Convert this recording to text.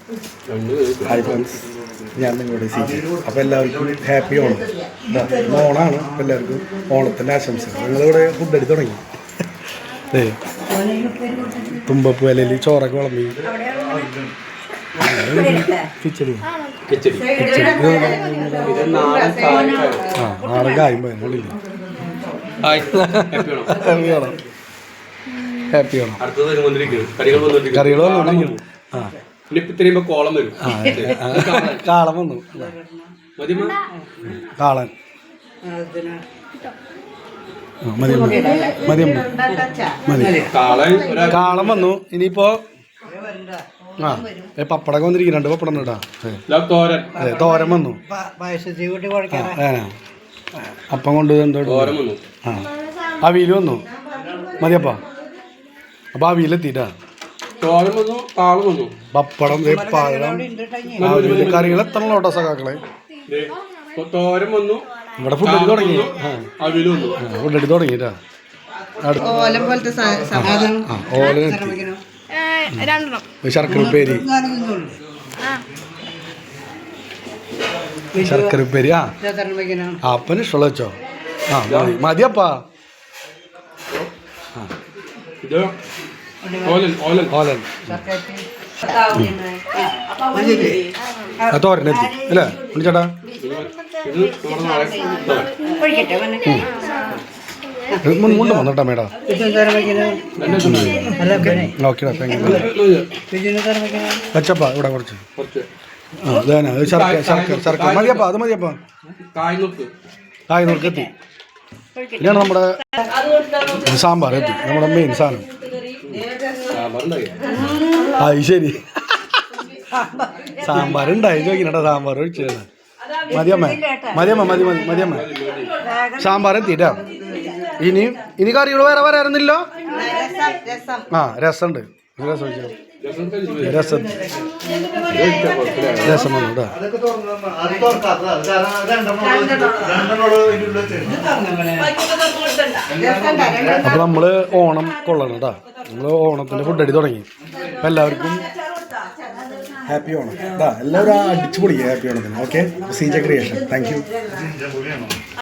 Hi friends, ഞാൻ നിങ്ങളുടെ C G. അപ്പോൾ എല്ലാവർക്കും ഹാപ്പി ഓണം. ഓണമാണ്. അപ്പോൾ എല്ലാവർക്കും ഓണത്തിൻ്റെ ആശംസകൾ. ഞങ്ങളിവിടെ ഫുഡ് അടിച്ച് തുടങ്ങി. തുമ്പപ്പൂ ഇലയിൽ ചോറൊക്കെ വിളമ്പി കിച്ചടി നാളെ കായുമ്പോൾ ഉള്ളില്ല. ഹാപ്പി ഓണം. കറികൾ വന്നുകൊണ്ടിരിക്കുന്നു. കാളം വന്നു. കാളൻ മതി കാളം വന്നു. ഇനിയിപ്പോ പപ്പടൊക്കെ വന്നിരിക്കുന്നുണ്ട്. പപ്പടം കേട്ടാ. അതെ, തോരൻ വന്നു. അപ്പം കൊണ്ട് എന്തോ അവിയൽ വന്നു. മതിയപ്പാ. അപ്പൊ അവിയലെത്തിട്ടാ. പപ്പടം, പഴം, കറികൾ എത്ര കേട്ടോ സഖാക്കളെ. ഇവിടെ ഫുഡ് അടി തുടങ്ങി. ഫുഡ് അടി തുടങ്ങിട്ടാ. ശർക്കര ഉപ്പേരി. ശർക്കര ഉപ്പേരി. അപ്പന് ഇഷ്ടമുള്ള വെച്ചോ. മതിയപ്പാ. ഓലൻ തോരനെത്തി അല്ലേ ചേട്ടാ. മുണ്ട് വന്നോട്ടാ മേടാ. ഓക്കെടാ, താങ്ക് യു. വെച്ചപ്പാ ഇവിടെ കുറച്ച്. ശർക്കര മതിയപ്പാ. അത് മതിയപ്പാ. കായ് നുറുക്കെത്തി. ഇതാണ് നമ്മുടെ സാമ്പാർ എത്തി. നമ്മുടെ മെയിൻ സാധനം. ശരി, സാമ്പാർ ഉണ്ടായി ചോദിക്കണേട്ടാ. സാമ്പാർ ഒഴിച്ചാ മതിയമ്മ. മതിയമ്മ. സാമ്പാർ എത്തിട്ടാ. ഇനി കറികൾ വേറെ വരാറുന്നില്ലോ. രസമുണ്ട്. രസം വന്നു കേട്ടോ. അപ്പൊ നമ്മള് ഓണം കൊള്ളണം കേട്ടോ. നമ്മള് ഓണത്തിന്റെ ഫുഡ് അടി തുടങ്ങി. അപ്പൊ എല്ലാവർക്കും ഹാപ്പി ഓണം. എല്ലാവരും അടിച്ചു പൊളിക്കുക ഹാപ്പി ഓണത്തിന്. Okay, C J creation. Thank you.